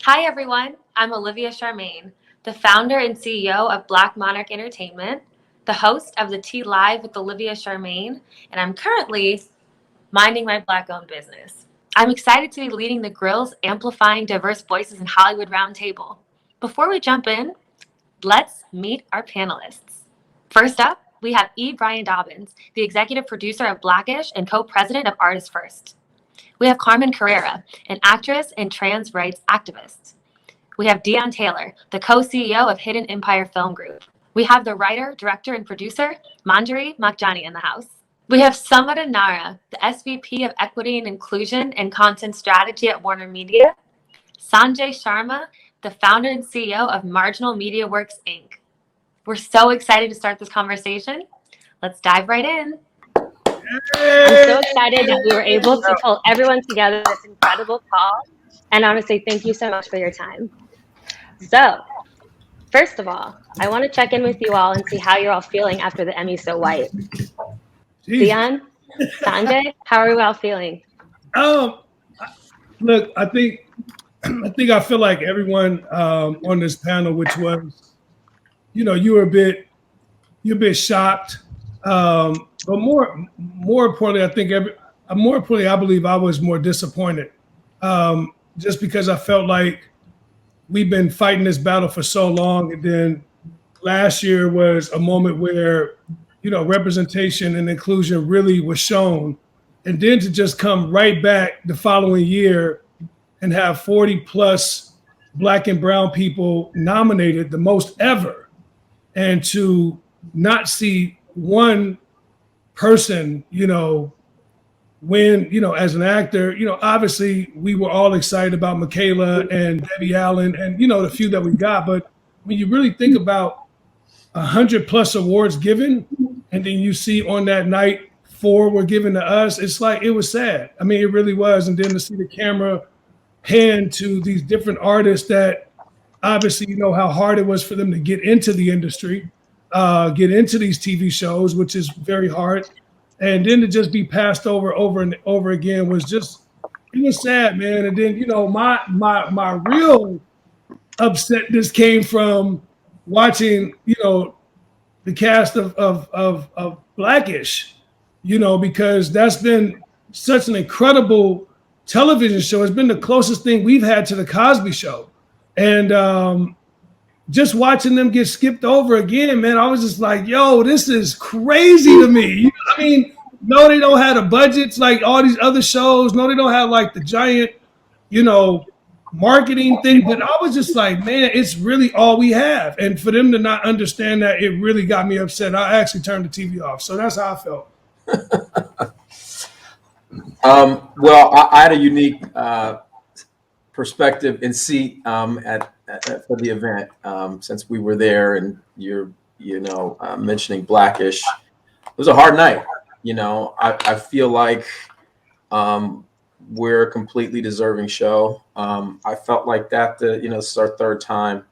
Hi, everyone. I'm Olivia Charmaine, the founder and CEO of Black Monarch Entertainment, the host of the Tea Live with Olivia Charmaine, and I'm currently minding my Black-owned business. I'm excited to be leading the Grill's Amplifying Diverse Voices in Hollywood Roundtable. Before we jump in, let's meet our panelists. First up, we have E. Brian Dobbins, the executive producer of Blackish and co-president of Artists First. We have Carmen Carrera, an actress and trans rights activist. We have Dion Taylor, the co-CEO of Hidden Empire Film Group. We have the writer, director, and producer, Manjari Makhjani, in the house. We have Samara Nara, the SVP of Equity and Inclusion and Content Strategy at Warner Media. Sanjay Sharma, the founder and CEO of Marginal Media Works, Inc. We're so excited to start this conversation. Let's dive right in. I'm so excited that we were able to pull everyone together for this incredible call. And honestly, thank you so much for your time. So, first of all, I want to check in with you all and see how you're all feeling after the Emmy So White. Dion, Sanjay, how are you all feeling? Look, I think I feel like everyone on this panel, which was, you're a bit shocked, but more importantly, I believe I was more disappointed, just because I felt like we've been fighting this battle for so long, and then last year was a moment where representation and inclusion really was shown, and then to just come right back the following year and have 40 plus Black and brown people nominated, the most ever, and to not see one person, win, as an actor. Obviously we were all excited about Michaela and Debbie Allen and, the few that we got. But when you really think about 100 plus awards given, and then you see on that night 4 were given to us, it's like, it was sad. I mean, it really was. And then to see the camera pan to these different artists that obviously, how hard it was for them to get into the industry, get into these TV shows, which is very hard. And then to just be passed over and over again was just, it was sad, man. And then, my real upsetness came from watching, the cast of Blackish, because that's been such an incredible television show. It's been the closest thing we've had to the Cosby Show. And just watching them get skipped over again, man, I was just like, yo, this is crazy to me. I mean, no, they don't have the budgets like all these other shows. No, they don't have like the giant, marketing thing. But I was just like, man, it's really all we have. And for them to not understand that, it really got me upset. I actually turned the TV off. So that's how I felt. Well, I had a unique perspective and seat for the event, since we were there, and you're mentioning Blackish. It was a hard night. I feel like we're a completely deserving show. I felt like that it's our 3rd time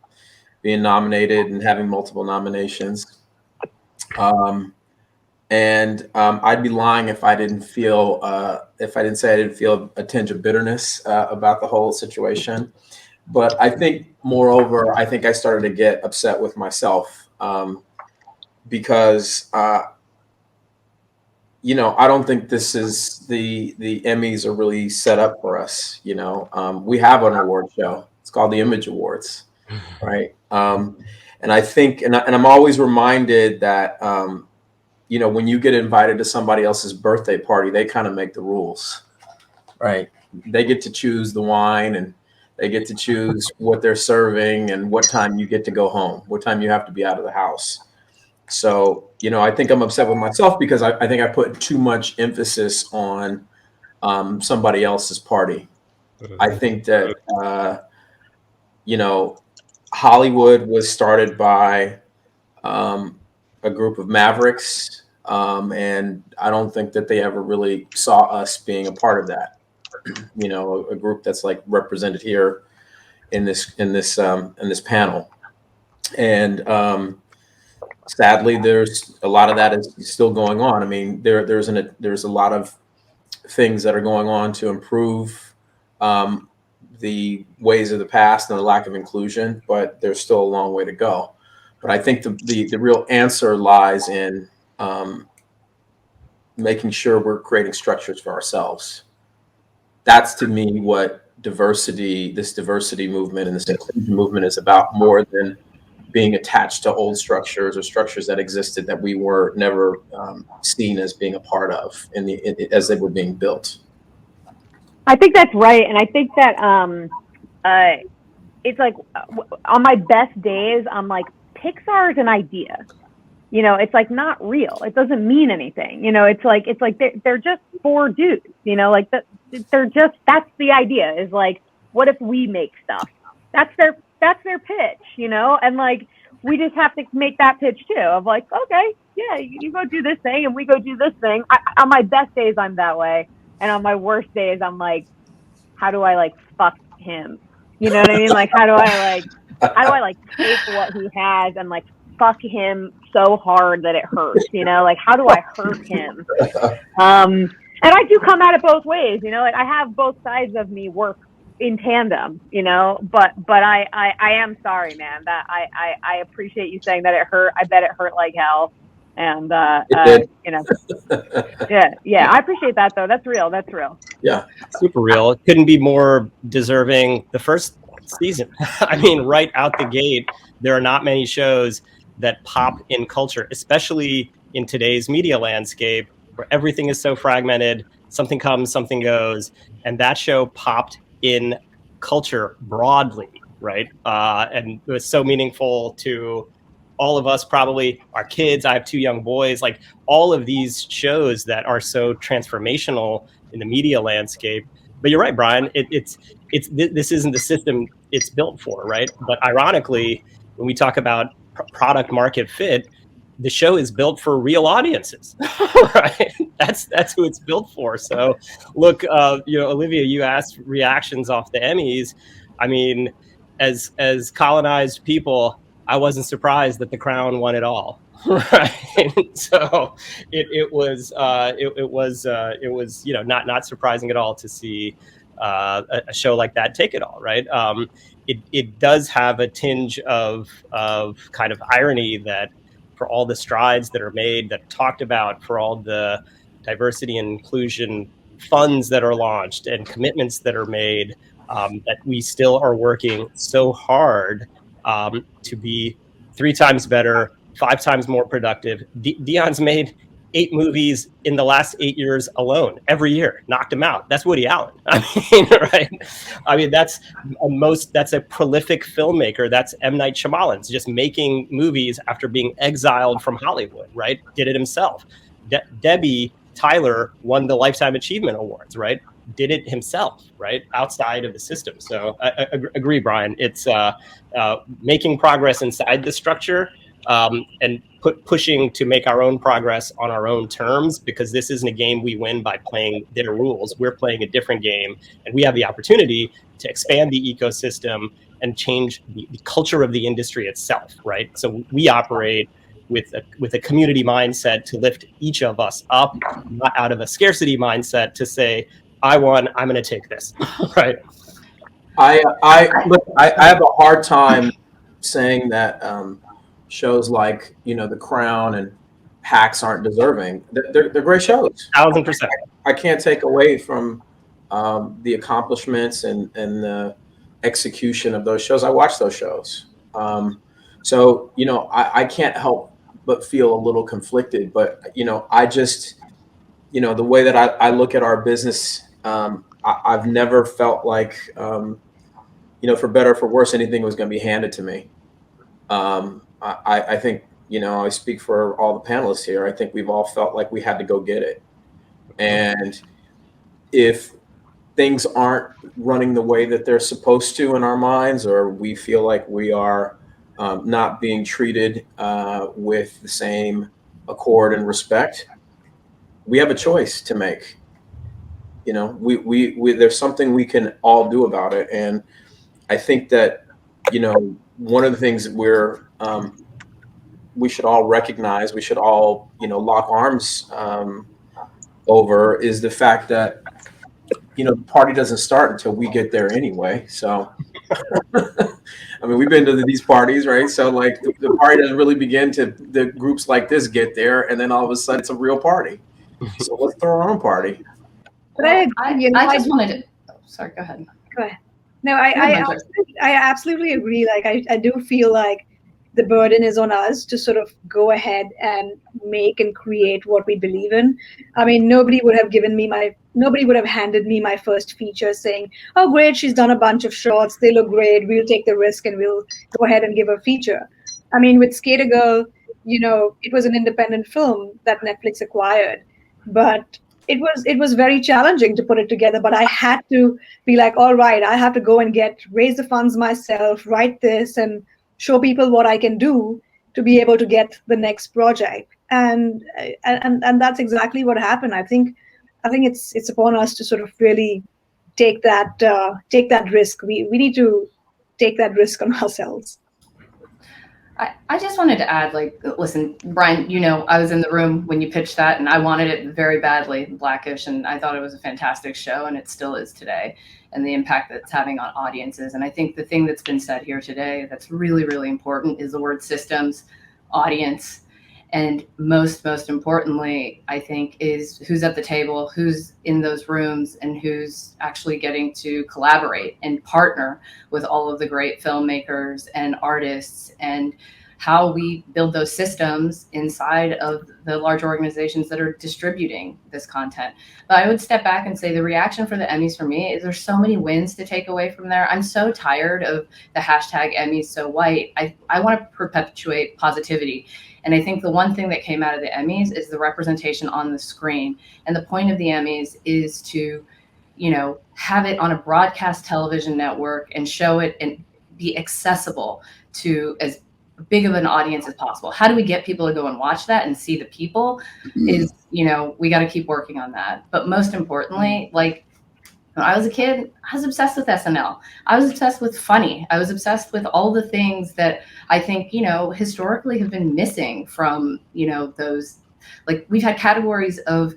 being nominated and having multiple nominations. And I'd be lying if I didn't say I didn't feel a tinge of bitterness about the whole situation. But I think, moreover, I started to get upset with myself, because I don't think this is the Emmys are really set up for us. We have an award show. It's called the Image Awards, right? And I think, and I'm always reminded that when you get invited to somebody else's birthday party, they kind of make the rules, right? They get to choose the wine, and they get to choose what they're serving and what time you get to go home, what time you have to be out of the house. So, I think I'm upset with myself because I think I put too much emphasis on somebody else's party. I think that, Hollywood was started by a group of mavericks, and I don't think that they ever really saw us being a part of that. A group that's like represented here in this panel, and sadly, there's a lot of that is still going on. I mean, there's a lot of things that are going on to improve the ways of the past and the lack of inclusion, but there's still a long way to go. But I think the real answer lies in making sure we're creating structures for ourselves. That's to me what this diversity movement and this inclusion movement is about, more than being attached to old structures or structures that existed that we were never seen as being a part of as they were being built. I think that's right, and I think that it's like on my best days, I'm like, Pixar's an idea. You know, it's like not real. It doesn't mean anything. You know, it's like they're just four dudes. You know, like that's the idea. Is like, what if we make stuff? That's their pitch. You know, and like we just have to make that pitch too. Of like, okay, yeah, you go do this thing, and we go do this thing. On my best days, I'm that way, and on my worst days, I'm like, how do I like fuck him? You know what I mean? Like, how do I take what he has and like fuck him so hard that it hurts, you know, like how do I hurt him? And I do come at it both ways, you know, like I have both sides of me work in tandem, you know, but I am sorry, man, that I appreciate you saying that it hurt. I bet it hurt like hell. And you know, yeah, I appreciate that though. That's real. Yeah, super real. It couldn't be more deserving. The first season, I mean, right out the gate, there are not many shows that pop in culture, especially in today's media landscape where everything is so fragmented. Something comes, something goes, and that show popped in culture broadly, right? And it was so meaningful to all of us, probably our kids. I have two young boys. Like all of these shows that are so transformational in the media landscape. But you're right, Brian. This isn't the system it's built for, right? But ironically, when we talk about product market fit, the show is built for real audiences, right? That's who it's built for. So, look, you know, Olivia, you asked reactions off the Emmys. I mean, as colonized people, I wasn't surprised that The Crown won it all, right? So it was you know not surprising at all to see a show like that take it all, right? It does have a tinge of kind of irony that for all the strides that are made, that talked about, for all the diversity and inclusion funds that are launched and commitments that are made, that we still are working so hard to be 3 times better, 5 times more productive. Dion's made 8 movies in the last 8 years alone, every year, knocked him out. That's Woody Allen. I mean, right? I mean, that's a prolific filmmaker. That's M. Night Shyamalan's just making movies after being exiled from Hollywood, right? Did it himself. Debbie Tyler won the Lifetime Achievement Awards, right? Did it himself, right? Outside of the system. So I agree, Brian. It's making progress inside the structure, and pushing to make our own progress on our own terms, because this isn't a game we win by playing their rules. We're playing a different game, and we have the opportunity to expand the ecosystem and change the culture of the industry itself, right? So we operate with a community mindset to lift each of us up, not out of a scarcity mindset to say, I won, I'm going to take this, right? I have a hard time saying that shows like, you know, The Crown and Hacks aren't deserving. They're great shows. 1000%. I can't take away from the accomplishments and the execution of those shows. I watch those shows. So, you know, I can't help but feel a little conflicted. But, you know, I just, you know, the way that I look at our business, I've never felt like, you know, for better or for worse, anything was going to be handed to me. I think, you know, I speak for all the panelists here. I think we've all felt like we had to go get it. And if things aren't running the way that they're supposed to in our minds, or we feel like we are not being treated with the same accord and respect, we have a choice to make. You know, we there's something we can all do about it. And I think that, you know, one of the things that we should all recognize, we should all, you know, lock arms over, is the fact that the party doesn't start until we get there anyway. So, I mean, we've been to these parties, right? So, like, the party doesn't really begin to the groups like this get there, and then all of a sudden it's a real party. So let's throw our own party. But Well, I just wanted to. Oh, sorry, go ahead. go ahead. No, ahead, Manjot. I absolutely agree. Like, I do feel like the burden is on us to sort of go ahead and make and create what we believe in. I mean, nobody would have handed me my first feature saying, oh, great, she's done a bunch of shorts. They look great. We'll take the risk and we'll go ahead and give her a feature. I mean, with Skater Girl, it was an independent film that Netflix acquired, but it was very challenging to put it together. But I had to be like, all right, I have to go and raise the funds myself, write this, and show people what I can do to be able to get the next project. And that's exactly what happened. I think it's upon us to sort of really take that risk. We need to take that risk on ourselves. I just wanted to add, like, listen, Brian, I was in the room when you pitched that, and I wanted it very badly, Blackish, and I thought it was a fantastic show, and it still is today, and the impact that it's having on audiences. And I think the thing that's been said here today that's really, really important is the word systems, audience, and most importantly, I think, is who's at the table, who's in those rooms, and who's actually getting to collaborate and partner with all of the great filmmakers and artists, and how we build those systems inside of the large organizations that are distributing this content. But I would step back and say the reaction for the Emmys for me is there's so many wins to take away from there. I'm so tired of the hashtag Emmys so white. I want to perpetuate positivity. And I think the one thing that came out of the Emmys is the representation on the screen. And the point of the Emmys is to, have it on a broadcast television network and show it and be accessible to as big of an audience as possible. How do we get people to go and watch that and see the people is, we got to keep working on that. But most importantly, like, when I was a kid, I was obsessed with SNL. I was obsessed with funny. I was obsessed with all the things that I think, historically have been missing from, those, like, we've had categories of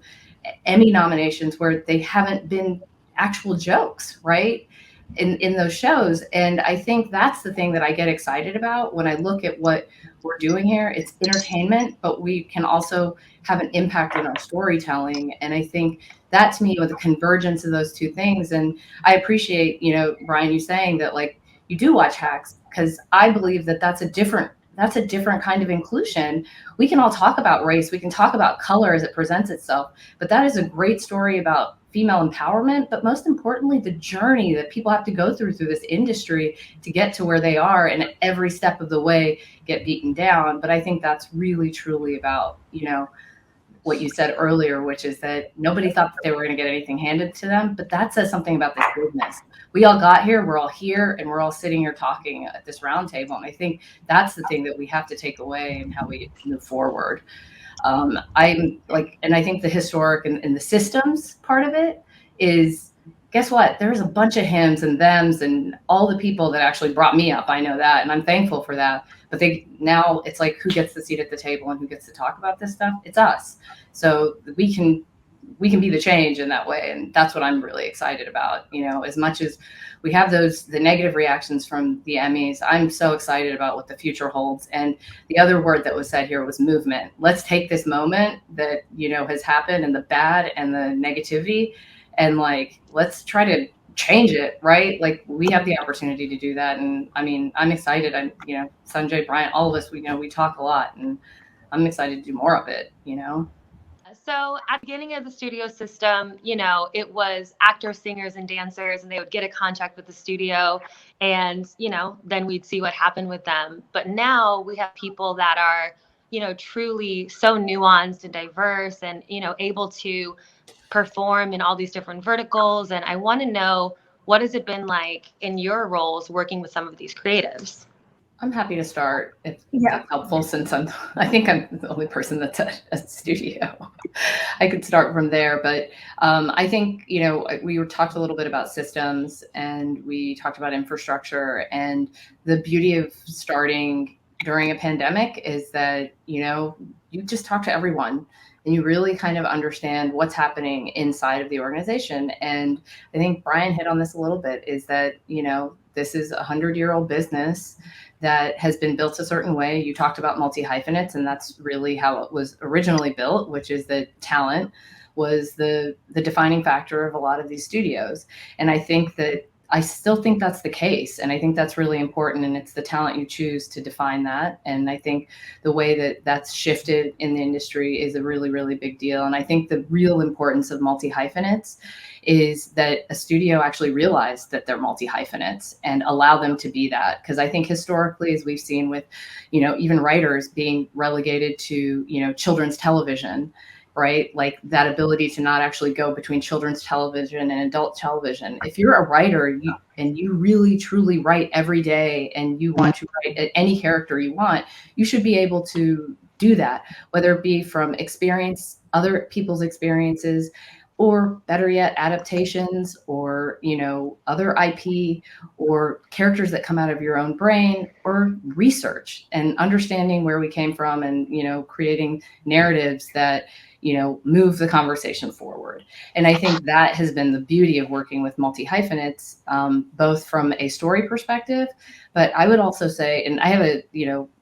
Emmy nominations where they haven't been actual jokes, right? In those shows. And I think that's the thing that I get excited about when I look at what we're doing here. It's entertainment, but we can also have an impact in our storytelling. And I think that, to me, was the convergence of those two things. And I appreciate, Brian, you saying that, like, you do watch Hacks, because I believe that that's a different kind of inclusion. We can all talk about race. We can talk about color as it presents itself, but that is a great story about female empowerment, but most importantly, the journey that people have to go through this industry to get to where they are, and at every step of the way get beaten down. But I think that's really, truly about, what you said earlier, which is that nobody thought that they were going to get anything handed to them, but that says something about this business. We all got here, we're all here, and we're all sitting here talking at this round table. And I think that's the thing that we have to take away and how we move forward. And I think the historic and the systems part of it is, guess what? There's a bunch of hims and thems and all the people that actually brought me up. I know that, and I'm thankful for that. But now it's like, who gets the seat at the table and who gets to talk about this stuff? It's us. So we can be the change in that way. And that's what I'm really excited about. As much as we have the negative reactions from the Emmys, I'm so excited about what the future holds. And the other word that was said here was movement. Let's take this moment that, has happened, and the bad and the negativity, and, like, let's try to change it, right? Like, we have the opportunity to do that. And I mean, I'm excited. Sanjay, Brian, all of us, we talk a lot, and I'm excited to do more of it, So at the beginning of the studio system, it was actors, singers, and dancers, and they would get a contract with the studio, and, then we'd see what happened with them. But now we have people that are, truly so nuanced and diverse and, able to perform in all these different verticals. And I want to know, what has it been like in your roles working with some of these creatives? I'm happy to start if that's helpful, since I think I'm the only person that's at a studio. I could start from there, but I think, we talked a little bit about systems, and we talked about infrastructure, and the beauty of starting during a pandemic is that, you just talk to everyone. and you really kind of understand what's happening inside of the organization. And I think Brian hit on this a little bit, is that, this is a 100-year-old business that has been built a certain way. You talked about multi-hyphenates, and that's really how it was originally built, which is that talent was the defining factor of a lot of these studios. And I still think that's the case. And I think that's really important. And it's the talent you choose to define that. And I think the way that that's shifted in the industry is a really, really big deal. And I think the real importance of multi-hyphenates is that a studio actually realized that they're multi-hyphenates and allow them to be that. Because I think historically, as we've seen with, even writers being relegated to, children's television, right? Like that ability to not actually go between children's television and adult television. If you're a writer and you really truly write every day and you want to write any character you want, you should be able to do that, whether it be from experience, other people's experiences, or better yet, adaptations, or, other IP, or characters that come out of your own brain, or research and understanding where we came from, and, creating narratives that, move the conversation forward. And I think that has been the beauty of working with multi-hyphenates, both from a story perspective, but I would also say, and I have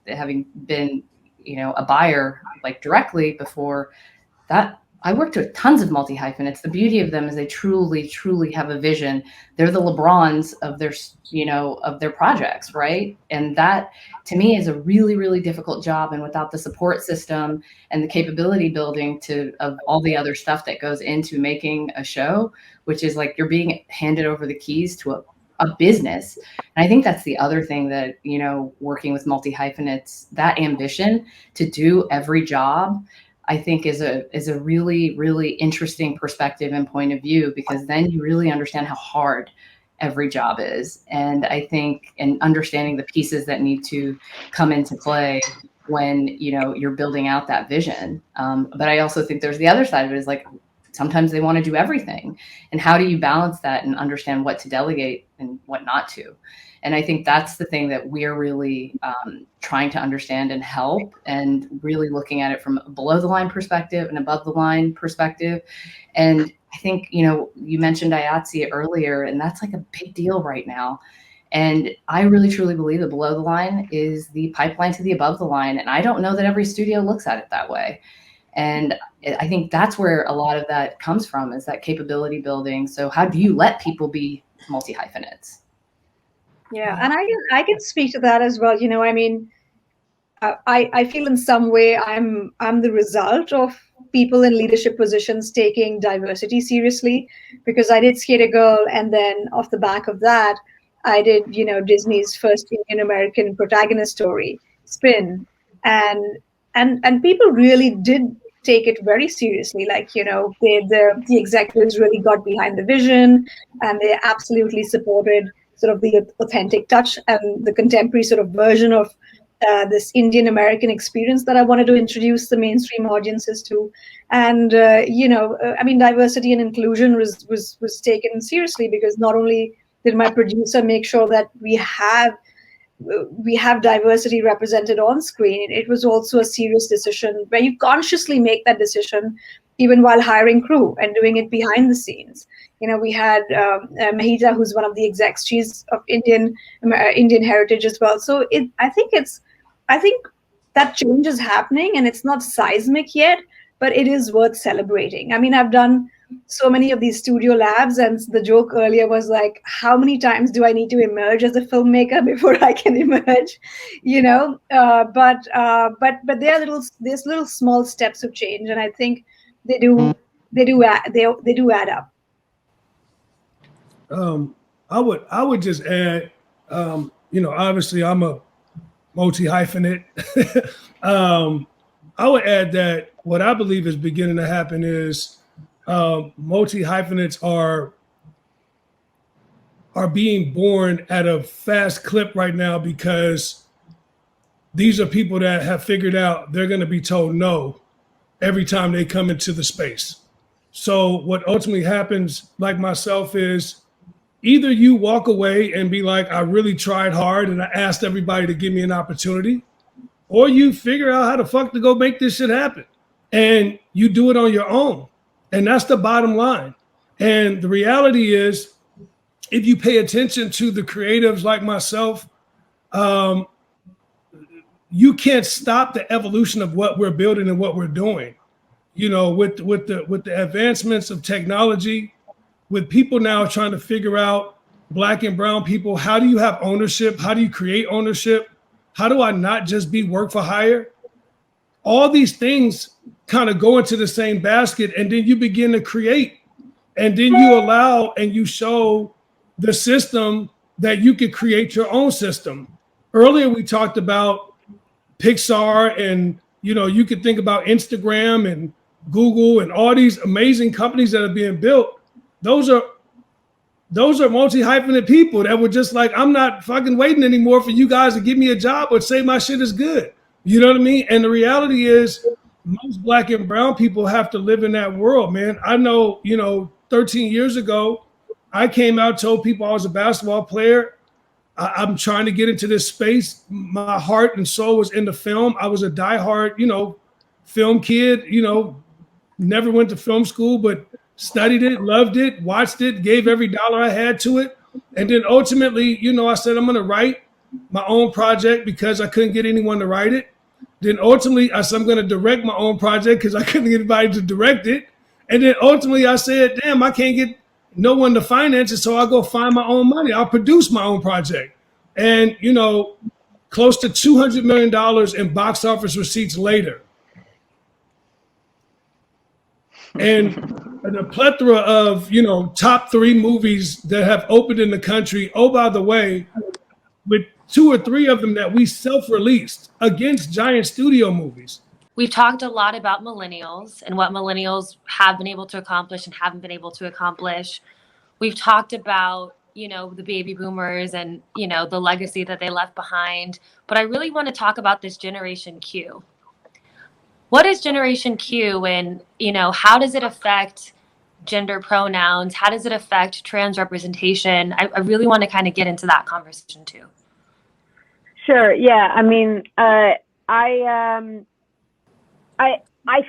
having been, a buyer like directly before that, I worked with tons of multi-hyphenates. The beauty of them is they truly, truly have a vision. They're the LeBrons of their projects, right? And that, to me, is a really, really difficult job. And without the support system and the capability building of all the other stuff that goes into making a show, which is like you're being handed over the keys to a business. And I think that's the other thing that, working with multi-hyphenates, that ambition to do every job, I think is a really, really interesting perspective and point of view, because then you really understand how hard every job is. And I think, and understanding the pieces that need to come into play when, you're building out that vision. But I also think there's the other side of it, is like, sometimes they want to do everything. And how do you balance that and understand what to delegate and what not to? And I think that's the thing that we're really trying to understand and help, and really looking at it from a below the line perspective and above the line perspective. And I think, you mentioned IATSE earlier, and that's like a big deal right now. And I really, truly believe that below the line is the pipeline to the above the line. And I don't know that every studio looks at it that way. And I think that's where a lot of that comes from, is that capability building. So how do you let people be multi-hyphenates? Yeah, and I can speak to that as well. I feel in some way I'm the result of people in leadership positions taking diversity seriously, because I did Skate a Girl, and then off the back of that, I did Disney's first Indian American protagonist story, Spin, and people really did take it very seriously. Like, the executives really got behind the vision, and they absolutely supported sort of the authentic touch and the contemporary sort of version of this Indian American experience that I wanted to introduce the mainstream audiences to. And diversity and inclusion was taken seriously, because not only did my producer make sure that we have diversity represented on screen, it was also a serious decision where you consciously make that decision even while hiring crew and doing it behind the scenes. We had Mahita, who's one of the execs. She's of Indian heritage as well. So I think that change is happening, and it's not seismic yet, but it is worth celebrating. I mean, I've done so many of these studio labs, and the joke earlier was like, how many times do I need to emerge as a filmmaker before I can emerge? But there are little small steps of change, and I think they do add up. I would just add, obviously I'm a multi-hyphenate. I would add that what I believe is beginning to happen is multi-hyphenates are being born at a fast clip right now, because these are people that have figured out they're going to be told no every time they come into the space. So what ultimately happens, like myself, is either you walk away and be like, I really tried hard and I asked everybody to give me an opportunity, or you figure out how the fuck to go make this shit happen. and you do it on your own. And that's the bottom line. And the reality is, if you pay attention to the creatives like myself, you can't stop the evolution of what we're building and what we're doing. You know, with the advancements of technology, with people now trying to figure out, Black and brown people, how do you have ownership? How do you create ownership? How do I not just be work for hire? All these things kind of go into the same basket, and then you begin to create, and then you allow and you show the system that you can create your own system. Earlier, we talked about Pixar, and you could think about Instagram and Google and all these amazing companies that are being built. Those are multi-hyphenate people that were just like, I'm not fucking waiting anymore for you guys to give me a job or say my shit is good. You know what I mean? And the reality is, most Black and brown people have to live in that world, man. I know, 13 years ago, I came out, told people I was a basketball player. I'm trying to get into this space. My heart and soul was in the film. I was a diehard, film kid, never went to film school, but studied it, loved it, watched it, gave every dollar I had to it. And then ultimately, I said, I'm going to write my own project because I couldn't get anyone to write it. Then ultimately, I said, I'm going to direct my own project because I couldn't get anybody to direct it. And then ultimately, I said, damn, I can't get no one to finance it, so I'll go find my own money. I'll produce my own project. And, close to $200 million in box office receipts later. And a plethora of, top 3 movies that have opened in the country. Oh, by the way, with 2 or 3 of them that we self-released against giant studio movies. We've talked a lot about millennials and what millennials have been able to accomplish and haven't been able to accomplish. We've talked about, the baby boomers and, the legacy that they left behind. But I really want to talk about this Generation Q. What is Generation Q, and, how does it affect gender pronouns? How does it affect trans representation? I really want to kind of get into that conversation too. Sure. Yeah. I mean, I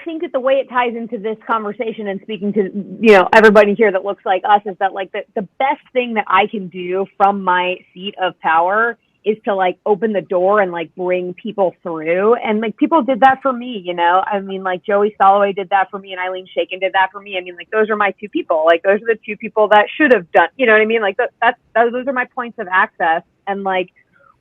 think that the way it ties into this conversation and speaking to, everybody here that looks like us is that like the best thing that I can do from my seat of power is to like open the door and like bring people through. And like people did that for me, I mean, like Joey Soloway did that for me and Eileen Shaken did that for me. I mean, like those are my 2 people. Like those are the 2 people that should have done, you know what I mean? Like those are my points of access. And like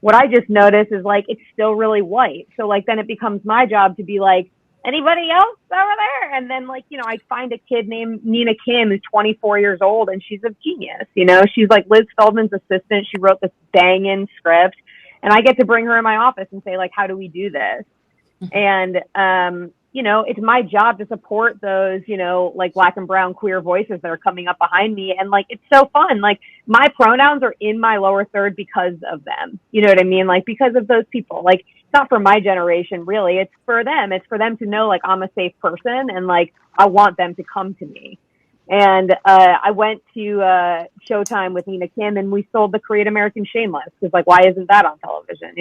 what I just noticed is like it's still really white. So like then it becomes my job to be like, anybody else over there? And then like, I find a kid named Nina Kim who's 24 years old and she's a genius. She's like Liz Feldman's assistant. She wrote this banging script and I get to bring her in my office and say like, how do we do this? And, it's my job to support those, like Black and brown queer voices that are coming up behind me. And like, it's so fun. Like my pronouns are in my lower third because of them. You know what I mean? Like because of those people, like it's not for my generation, really. It's for them. It's for them to know like I'm a safe person and like I want them to come to me. And I went to Showtime with Nina Kim and we sold the Korean American Shameless because like, why isn't that on television?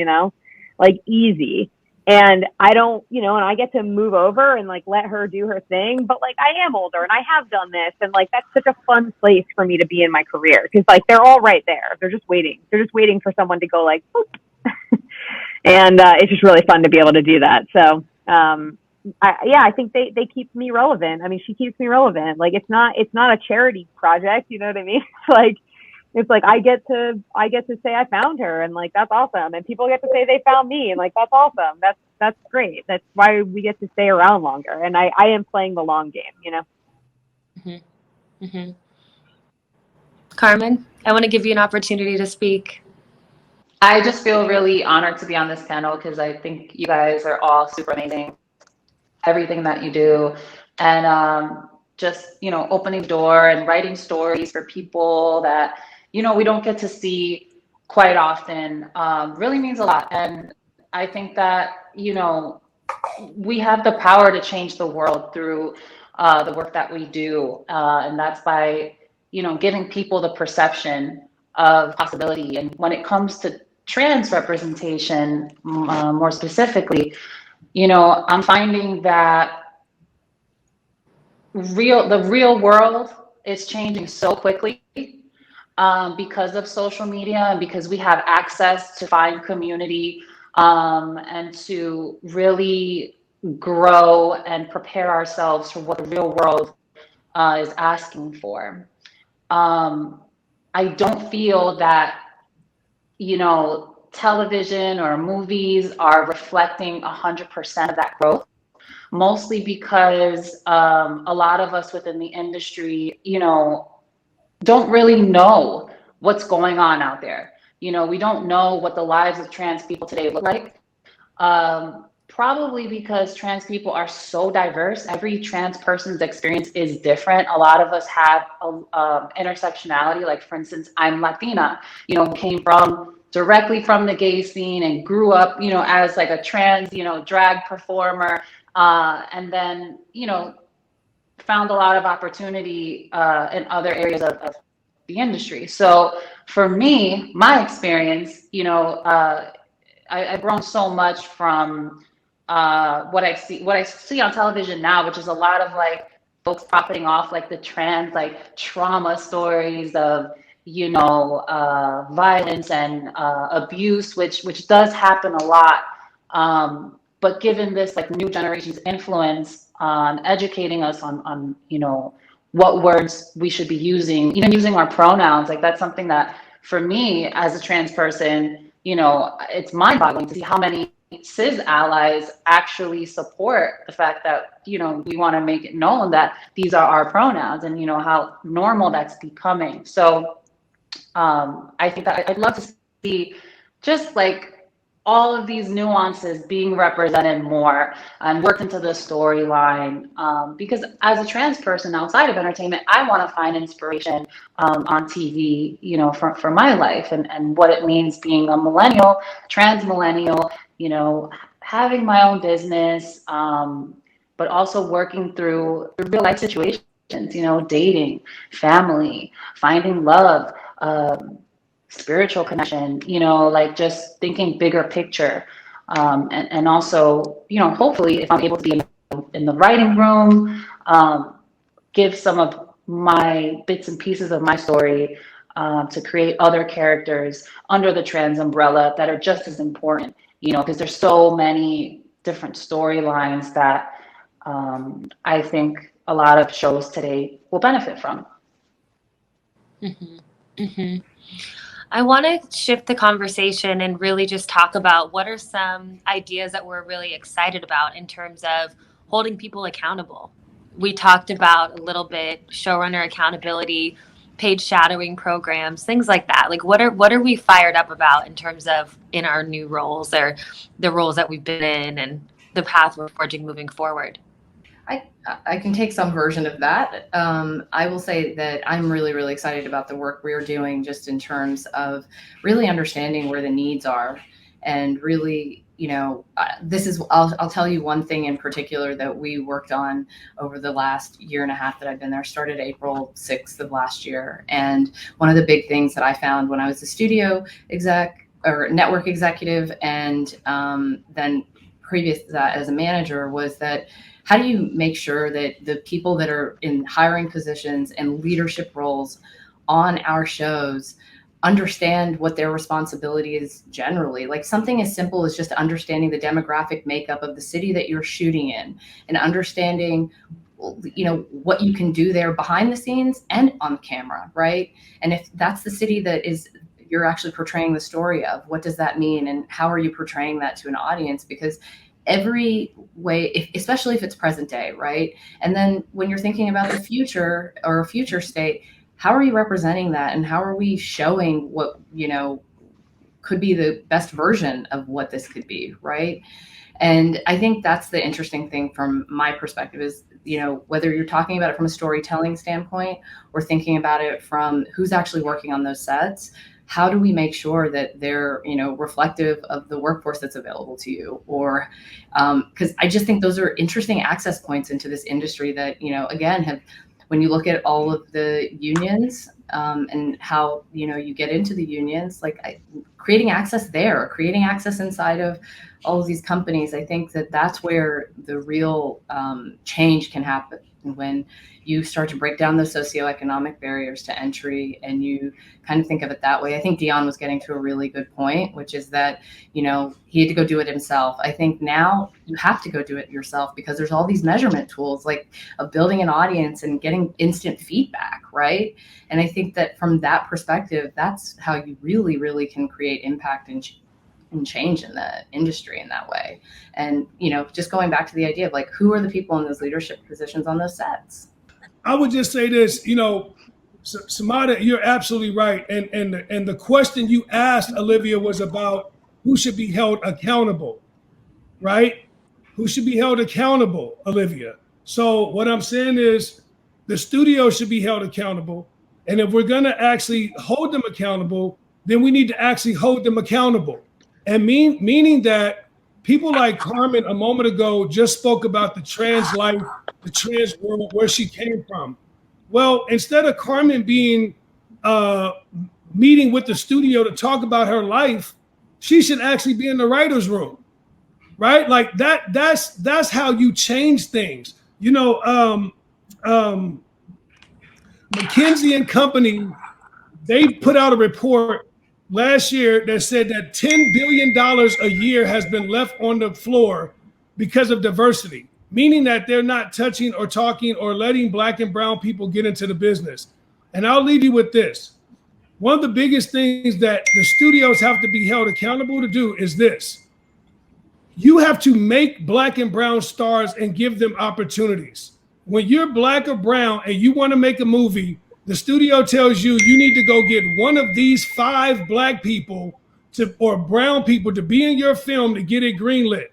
Like easy. And I don't, and I get to move over and like let her do her thing. But like I am older and I have done this. And like that's such a fun place for me to be in my career because like they're all right there. They're just waiting. They're just waiting for someone to go like, and it's just really fun to be able to do that. So I think they keep me relevant. I mean, she keeps me relevant. Like it's not a charity project. You know what I mean? It's like I get to say I found her and like that's awesome, and people get to say they found me and like that's awesome. That's great. That's why we get to stay around longer. And I am playing the long game. Mm-hmm. Mm-hmm. Carmen, I want to give you an opportunity to speak. I just feel really honored to be on this panel because I think you guys are all super amazing. Everything that you do, and just opening the door and writing stories for people that we don't get to see quite often really means a lot. And I think that we have the power to change the world through the work that we do, and that's by giving people the perception of possibility. And when it comes to trans representation, more specifically, I'm finding that the real world is changing so quickly because of social media and because we have access to find community and to really grow and prepare ourselves for what the real world is asking for. I don't feel that, television or movies are reflecting 100% of that growth, mostly because a lot of us within the industry, don't really know what's going on out there. We don't know what the lives of trans people today look like. Probably because trans people are so diverse. Every trans person's experience is different. A lot of us have intersectionality. Like, for instance, I'm Latina, came directly from the gay scene and grew up, as like a trans, drag performer. And then, found a lot of opportunity in other areas of the industry. So for me, my experience, I've grown so much from what I see on television now, which is a lot of like folks profiting off like the trans like trauma stories of violence and abuse, which does happen a lot. But given this like new generation's influence on educating us on what words we should be using, even using our pronouns, like that's something that for me as a trans person, it's mind-boggling to see how many cis allies actually support the fact that we want to make it known that these are our pronouns, and how normal that's becoming. So I think that I'd love to see just like all of these nuances being represented more and worked into the storyline. Because as a trans person outside of entertainment, I want to find inspiration on TV, for my life and what it means being a millennial, trans millennial, having my own business, but also working through real life situations, dating, family, finding love, spiritual connection, like just thinking bigger picture. And also, hopefully if I'm able to be in the writing room, give some of my bits and pieces of my story to create other characters under the trans umbrella that are just as important, because there's so many different storylines that I think a lot of shows today will benefit from. Mm-hmm. Mm-hmm. I want to shift the conversation and really just talk about what are some ideas that we're really excited about in terms of holding people accountable. We talked about a little bit showrunner accountability, paid shadowing programs, things like that. Like what are we fired up about in terms of in our new roles or the roles that we've been in and the path we're forging moving forward? I can take some version of that. I will say that I'm really, really excited about the work we're doing just in terms of really understanding where the needs are and really, I'll tell you one thing in particular that we worked on over the last year and a half that I've been there. Started April 6th of last year. And one of the big things that I found when I was a studio exec or network executive and then previous to that as a manager was that how do you make sure that the people that are in hiring positions and leadership roles on our shows understand what their responsibility is generally? Like something as simple as just understanding the demographic makeup of the city that you're shooting in and understanding what you can do there behind the scenes and on camera, right? And if that's the city that is you're actually portraying the story of, what does that mean? And how are you portraying that to an audience? Because every way, especially if it's present day, right? And then when you're thinking about the future or a future state, how are you representing that? And how are we showing what, could be the best version of what this could be, right? And I think that's the interesting thing from my perspective is, whether you're talking about it from a storytelling standpoint or thinking about it from who's actually working on those sets, how do we make sure that they're, reflective of the workforce that's available to you? Or, because I just think those are interesting access points into this industry that, again, when you look at all of the unions and how, you get into the unions, like creating access there, creating access inside of all of these companies, I think that that's where the real change can happen. And when you start to break down the socioeconomic barriers to entry and you kind of think of it that way, I think Dion was getting to a really good point, which is that, you know, he had to go do it himself. I think now you have to go do it yourself because there's all these measurement tools like of building an audience and getting instant feedback, right? And I think that from that perspective, that's how you really, really can create impact and change in the industry in that way. And, you know, just going back to the idea of like, who are the people in those leadership positions on those sets? I would just say this, you know, Samada, you're absolutely right. And the question you asked, Olivia, was about who should be held accountable, right? Who should be held accountable, Olivia? So what I'm saying is the studio should be held accountable. And if we're going to actually hold them accountable, then we need to actually hold them accountable. And meaning that people like Carmen a moment ago just spoke about the trans life, the trans world, where she came from. Well, instead of Carmen being meeting with the studio to talk about her life, she should actually be in the writer's room, right? Like that's how you change things. You know, McKinsey and Company, they put out a report last year that said that $10 billion a year has been left on the floor because of diversity, meaning that they're not touching or talking or letting Black and brown people get into the business. And I'll leave you with this. One of the biggest things that the studios have to be held accountable to do is this. You have to make Black and brown stars and give them opportunities. When you're Black or brown and you want to make a movie, the studio tells you you need to go get one of these 5 Black people or brown people to be in your film to get it greenlit.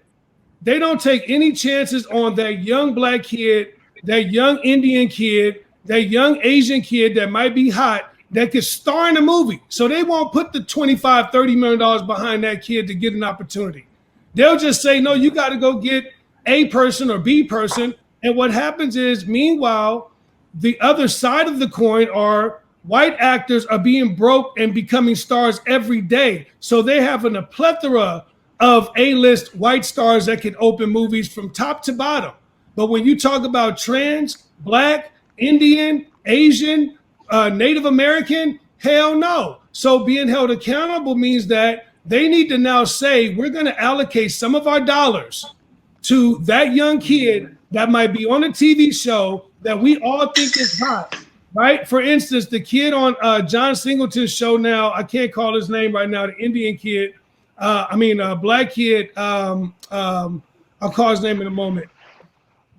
They don't take any chances on that young Black kid, that young Indian kid, that young Asian kid that might be hot that could star in a movie. So they won't put the $25, $30 million behind that kid to get an opportunity. They'll just say, no, you got to go get A person or B person. And what happens is, meanwhile, the other side of the coin are white actors are being broke and becoming stars every day. So they have a plethora of A-list white stars that can open movies from top to bottom. But when you talk about trans, Black, Indian, Asian, Native American, hell no. So being held accountable means that they need to now say, we're going to allocate some of our dollars to that young kid that might be on a TV show that we all think is hot, right? For instance, the kid on John Singleton's show now, I can't call his name right now, the Indian kid, Black kid, I'll call his name in a moment.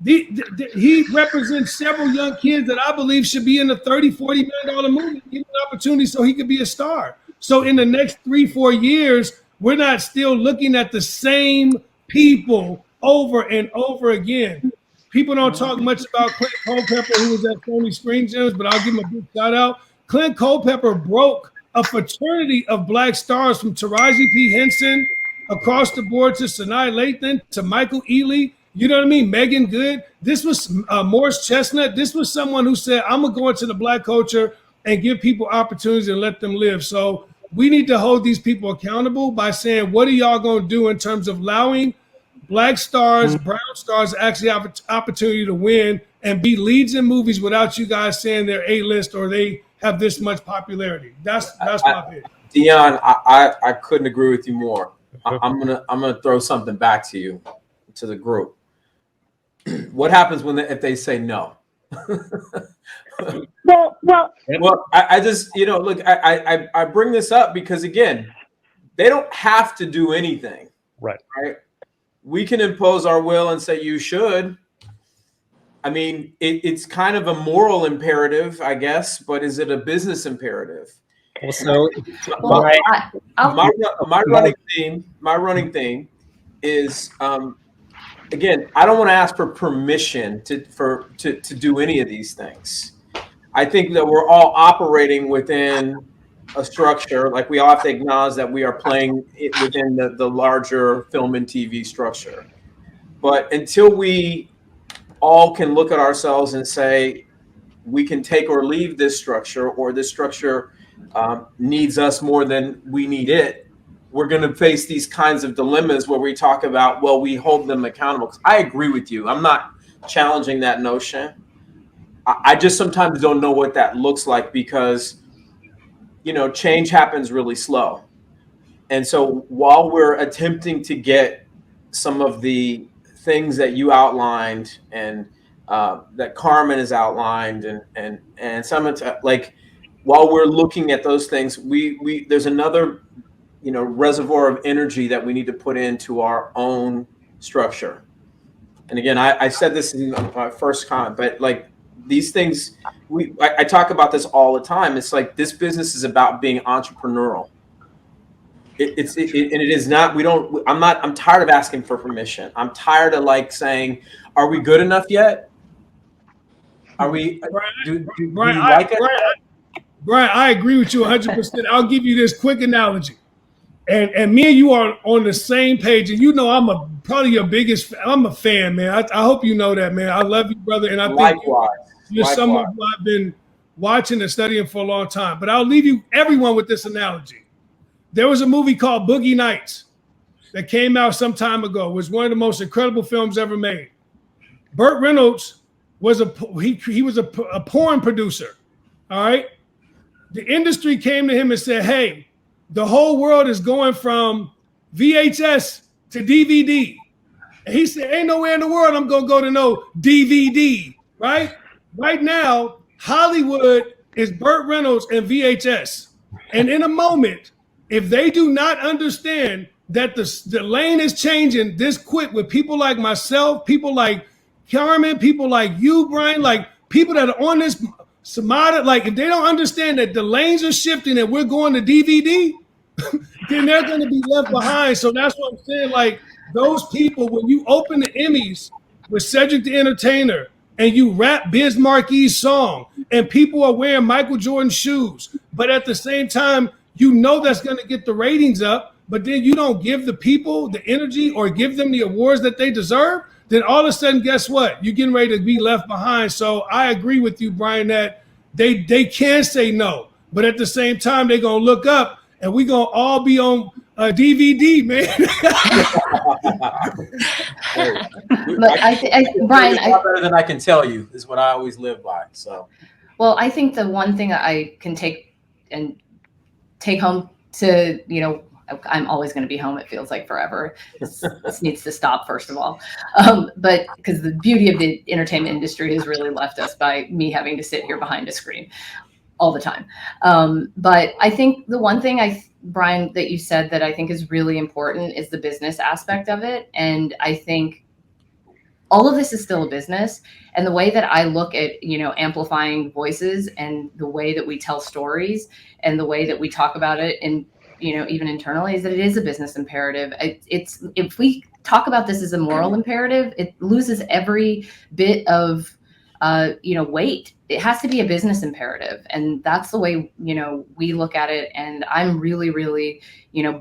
He represents several young kids that I believe should be in a $30, $40 million movie, give him an opportunity so he could be a star. So in the next 3-4 years, we're not still looking at the same people over and over again. People don't talk much about Clint Culpepper, who was at Sony Screen Gems, but I'll give him a big shout out. Clint Culpepper broke a fraternity of Black stars from Taraji P. Henson across the board to Sanaa Lathan to Michael Ealy. You know what I mean? Megan Good. This was Morris Chestnut. This was someone who said, I'm going to go into the Black culture and give people opportunities and let them live. So we need to hold these people accountable by saying, what are y'all going to do in terms of allowing Black stars, brown stars actually have an opportunity to win and be leads in movies without you guys saying they're A-list or they have this much popularity. That's my bid. Dion, I couldn't agree with you more. I'm gonna throw something back to you, to the group. What happens if they say no? Well, I just, look, I bring this up because, again, they don't have to do anything. Right. We can impose our will and say you should. I mean, it's kind of a moral imperative, I guess, but is it a business imperative? Also, my running theme is, again, I don't want to ask for permission to do any of these things. I think that we're all operating within a structure. Like, we all have to acknowledge that we are playing it within the larger film and TV structure. But until we all can look at ourselves and say, we can take or leave this structure, or this structure needs us more than we need it, we're going to face these kinds of dilemmas where we talk about, well, we hold them accountable. I agree with you. I'm not challenging that notion. I just sometimes don't know what that looks like because, change happens really slow. And so while we're attempting to get some of the things that you outlined and that Carmen has outlined and some of like, while we're looking at those things, we there's another, reservoir of energy that we need to put into our own structure. And again, I said this in my first comment, but like these things, I talk about this all the time. It's like this business is about being entrepreneurial. And it is not. We don't. I'm not. I'm tired of asking for permission. I'm tired of like saying, "Are we good enough yet? Are we? Do you like it?" Brian, I agree with you 100%. I'll give you this quick analogy. And me and you are on the same page. And probably your biggest, I'm a fan, man. I hope you know that, man. I love you, brother. And I think you're someone who I've been watching and studying for a long time. But I'll leave everyone with this analogy. There was a movie called Boogie Nights that came out some time ago. It was one of the most incredible films ever made. Burt Reynolds was he was a porn producer. All right. The industry came to him and said, "Hey, the whole world is going from VHS to DVD." And he said, "Ain't nowhere in the world I'm going to go to no DVD," right? Right now, Hollywood is Burt Reynolds and VHS. And in a moment, if they do not understand that the lane is changing this quick with people like myself, people like Carmen, people like you, Brian, like people that are on this Samada, like if they don't understand that the lanes are shifting and we're going to DVD, then they're going to be left behind. So that's what I'm saying. Like those people, when you open the Emmys with Cedric the Entertainer and you rap Biz Marquis's song and people are wearing Michael Jordan shoes, but at the same time, that's going to get the ratings up, but then you don't give the people the energy or give them the awards that they deserve, then all of a sudden, guess what? You're getting ready to be left behind. So I agree with you, Brian, that they can say no, but at the same time, they're going to look up and we're going to all be on DVD, man. But Brian, better than I can tell you is what I always live by. So, well, I think the one thing that I can take home to, I'm always going to be home. It feels like forever. This needs to stop, first of all. But because the beauty of the entertainment industry has really left us by me having to sit here behind a screen all the time. But I think the one thing Brian, that you said that I think is really important is the business aspect of it. And I think all of this is still a business. And the way that I look at, amplifying voices and the way that we tell stories and the way that we talk about it and, even internally is that it is a business imperative. It's if we talk about this as a moral imperative, it loses every bit of, weight. It has to be a business imperative. And that's the way, we look at it. And I'm really, really,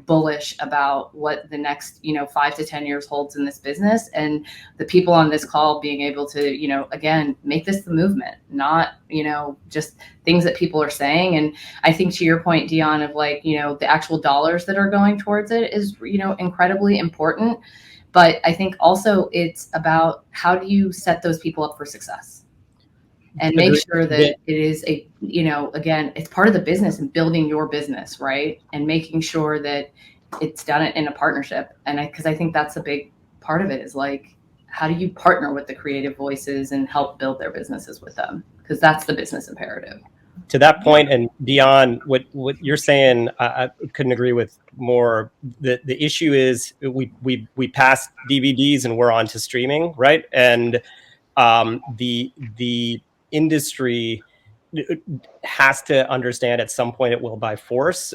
bullish about what the next, 5 to 10 years holds in this business. And the people on this call being able to, again, make this the movement, not, just things that people are saying. And I think to your point, Dion, of like, the actual dollars that are going towards it is, incredibly important. But I think also it's about how do you set those people up for success? And make sure that it is again, it's part of the business and building your business, right? And making sure that it's done in a partnership. And because I think that's a big part of it is like, how do you partner with the creative voices and help build their businesses with them? Because that's the business imperative. To that point, and Dion, what you're saying, I couldn't agree with more. The issue is we passed DVDs and we're on to streaming, right? And the industry has to understand at some point it will by force,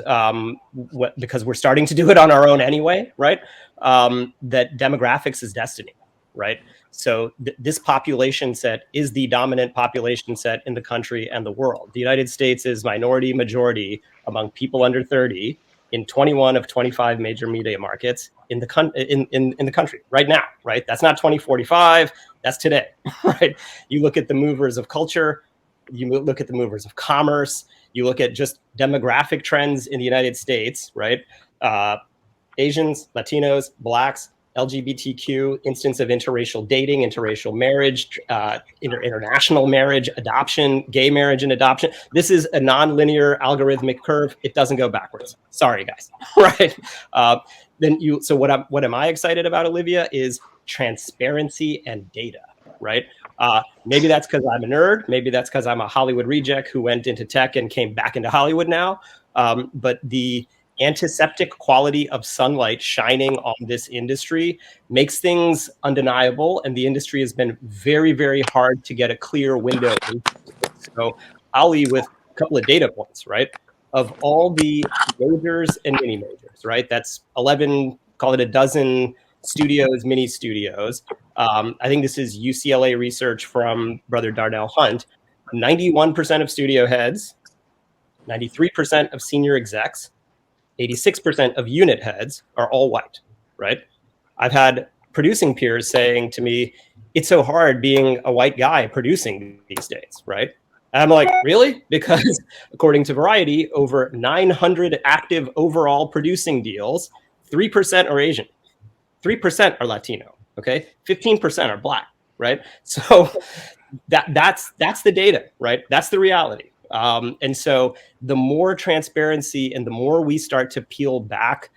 because we're starting to do it on our own anyway, right? That demographics is destiny, right? So this population set is the dominant population set in the country and the world. The United States is minority majority among people under 30 in 21 of 25 major media markets in the country right now, right? That's not 2045, that's today, right? You look at the movers of culture, you look at the movers of commerce, you look at just demographic trends in the United States, right? Asians, Latinos, Blacks, LGBTQ, instance of interracial dating, interracial marriage, international marriage, adoption, gay marriage and adoption. This is a nonlinear algorithmic curve. It doesn't go backwards. Sorry, guys. Right? So what am I excited about, Olivia, is transparency and data. Right? Maybe that's because I'm a nerd. Maybe that's because I'm a Hollywood reject who went into tech and came back into Hollywood now. But the antiseptic quality of sunlight shining on this industry makes things undeniable, and the industry has been very, very hard to get a clear window into. So I'll leave with a couple of data points, right? Of all the majors and mini majors, right? That's 11, call it a dozen studios, mini studios. I think this is UCLA research from Brother Darnell Hunt. 91% of studio heads, 93% of senior execs, 86% of unit heads are all white, right? I've had producing peers saying to me, it's so hard being a white guy producing these days, right? And I'm like, really? Because according to Variety, over 900 active overall producing deals, 3% are Asian, 3% are Latino, okay? 15% are Black, right? So that's the data, right? That's the reality. And so the more transparency and the more we start to peel back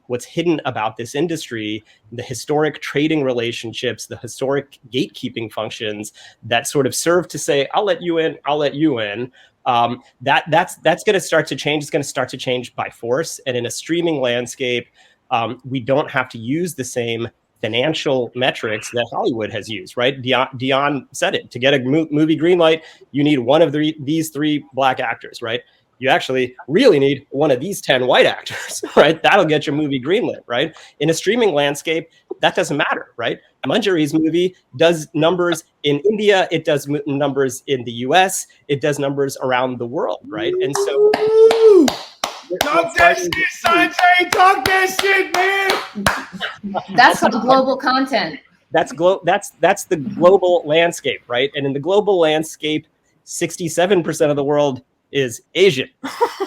what's hidden about this industry, the historic trading relationships, the historic gatekeeping functions that sort of serve to say, I'll let you in, I'll let you in. That's going to start to change. It's going to start to change by force. And in a streaming landscape, we don't have to use the same financial metrics that Hollywood has used, right? Dion said it. To get a movie greenlight, you need one of these 3 Black actors, right? You actually really need one of these 10 white actors, right? That'll get your movie greenlit, right? In a streaming landscape, that doesn't matter, right? Manjari's movie does numbers in India, it does numbers in the US, it does numbers around the world, right? And so talk that shit, Sanjay. Talk that shit, man. That's global content. That's the global landscape, right? And in the global landscape, 67% of the world is Asian,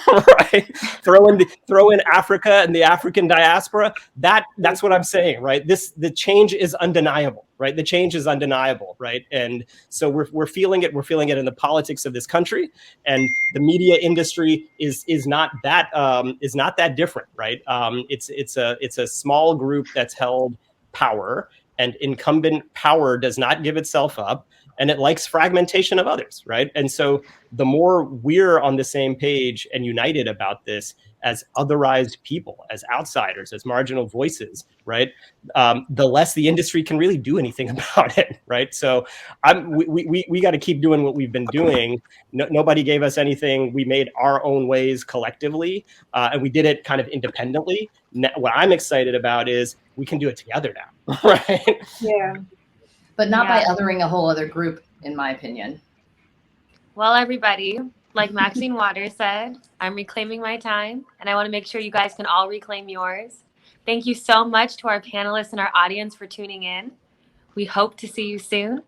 right? Throw in Africa and the African diaspora. That's what I'm saying, right? The change is undeniable, right? The change is undeniable, right? And so we're feeling it. We're feeling it in the politics of this country, and the media industry is not that different, right? It's a small group that's held power, and incumbent power does not give itself up. And it likes fragmentation of others, right? And so the more we're on the same page and united about this as otherized people, as outsiders, as marginal voices, right? The less the industry can really do anything about it, right? So we got to keep doing what we've been doing. Nobody gave us anything. We made our own ways collectively, and we did it kind of independently. What I'm excited about is we can do it together now, right? Yeah. But not by othering a whole other group, in my opinion. Well, everybody, like Maxine Waters said, I'm reclaiming my time, and I want to make sure you guys can all reclaim yours. Thank you so much to our panelists and our audience for tuning in. We hope to see you soon.